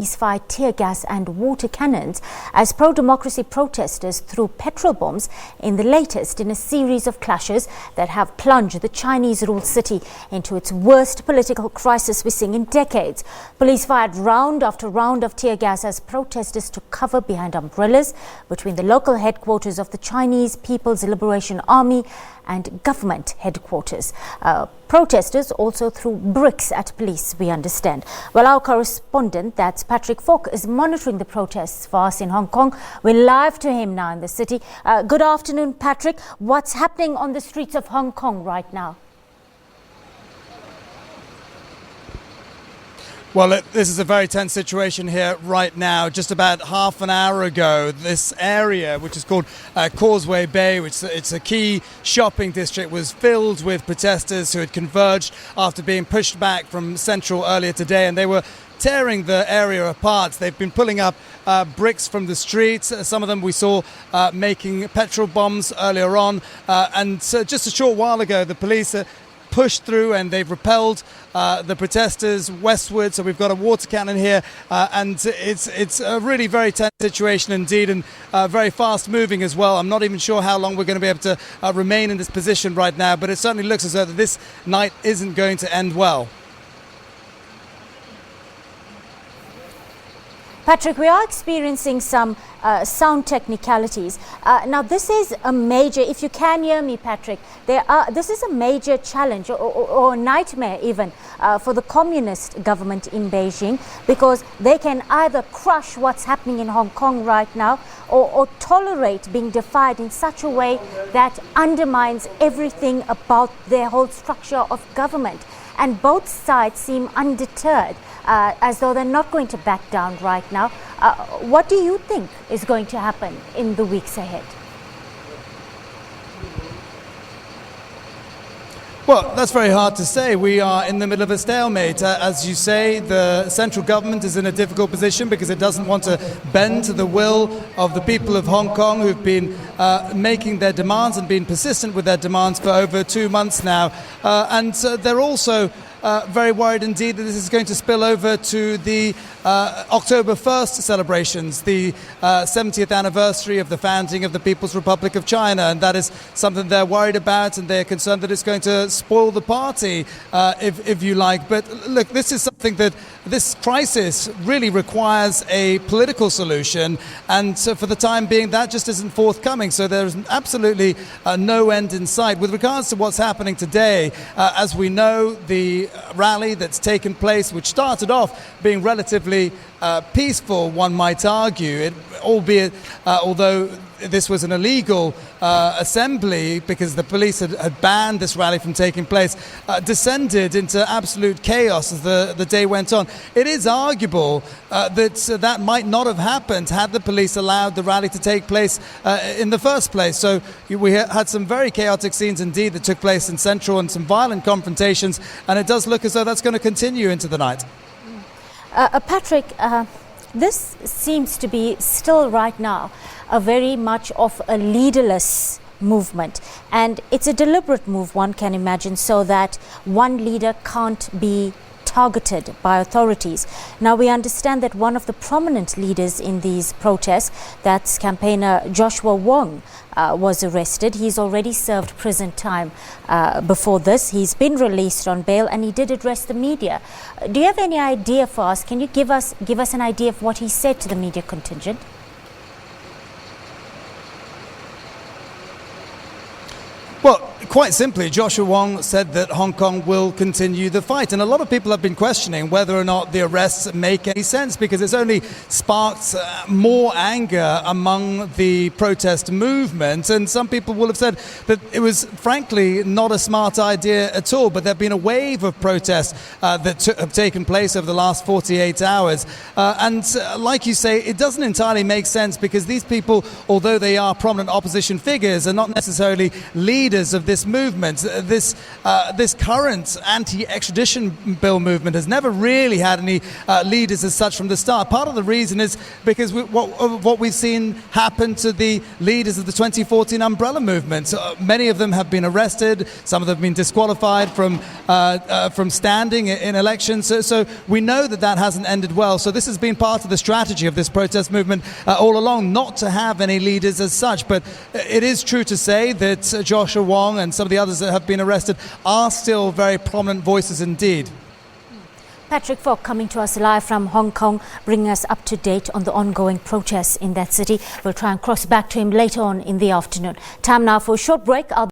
Fired tear gas and water cannons as pro-democracy protesters threw petrol bombs in the latest in a series of clashes that have plunged the Chinese-ruled city into its worst political crisis we've seen in decades. Police fired round after round of tear gas as protesters took cover behind umbrellas between the local headquarters of the Chinese People's Liberation Army and government headquarters. Protesters also threw bricks at police, we understand. Well, our correspondent, that's Patrick Fok, is monitoring the protests for us in Hong Kong. We're live to him now in the city. Good afternoon, Patrick. What's happening on the streets of Hong Kong right now? Well, this is a very tense situation here right now. Just about half an hour ago, this area, which is called Causeway Bay, which it's a key shopping district, was filled with protesters who had converged after being pushed back from Central earlier today, and they were tearing the area apart. They've been pulling up bricks from the streets. Some of them we saw making petrol bombs earlier on. And just a short while ago, the police pushed through and they've repelled the protesters westward. So we've got a water cannon here, and it's a really very tense situation indeed, and very fast moving as well. I'm not even sure how long we're going to be able to remain in this position right now, but it certainly looks as though this night isn't going to end well. Patrick, we are experiencing some sound technicalities. Now, this is a major, if you can hear me, Patrick, this is a major challenge or nightmare even for the communist government in Beijing, because they can either crush what's happening in Hong Kong right now or tolerate being defied in such a way that undermines everything about their whole structure of government. And both sides seem undeterred, as though they're not going to back down right now. What do you think is going to happen in the weeks ahead? Well, that's very hard to say. We are in the middle of a stalemate. As you say, the central government is in a difficult position because it doesn't want to bend to the will of the people of Hong Kong, who've been making their demands and been persistent with their demands for over 2 months now. And they're also very worried indeed that this is going to spill over to the October 1st celebrations, the 70th anniversary of the founding of the People's Republic of China, and that is something they're worried about, and they're concerned that it's going to spoil the party, if you like. But look, this is something that this crisis really requires a political solution, and so for the time being that just isn't forthcoming, so there's absolutely no end in sight. With regards to what's happening today, as we know, the rally that's taken place, which started off being relatively peaceful, one might argue, albeit although this was an illegal assembly because the police had banned this rally from taking place, descended into absolute chaos as the day went on. It is arguable that might not have happened had the police allowed the rally to take place in the first place. So we had some very chaotic scenes indeed that took place in Central, and some violent confrontations, and it does look as though that's going to continue into the night. Patrick, this seems to be still right now a very much of a leaderless movement, and it's a deliberate move, one can imagine, so that one leader can't be targeted by authorities. Now, we understand that one of the prominent leaders in these protests, that's campaigner Joshua Wong, was arrested. He's already served prison time before this. He's been released on bail, and he did address the media. Do you have any idea for us? Can you give us an idea of what he said to the media contingent? Well, quite simply, Joshua Wong said that Hong Kong will continue the fight. And a lot of people have been questioning whether or not the arrests make any sense, because it's only sparked more anger among the protest movement. And some people will have said that it was, frankly, not a smart idea at all. But there have been a wave of protests that have taken place over the last 48 hours. And like you say, it doesn't entirely make sense, because these people, although they are prominent opposition figures, are not necessarily leaders of this movement. This current anti-extradition bill movement has never really had any leaders as such from the start. Part of the reason is because what we've seen happen to the leaders of the 2014 umbrella movement. Many of them have been arrested. Some of them have been disqualified from standing in elections. So we know that hasn't ended well. So this has been part of the strategy of this protest movement all along, not to have any leaders as such. But it is true to say that Joshua Wong and some of the others that have been arrested are still very prominent voices indeed. Patrick Fok coming to us live from Hong Kong, bringing us up to date on the ongoing protests in that city. We'll try and cross back to him later on in the afternoon. Time now for a short break. I'll be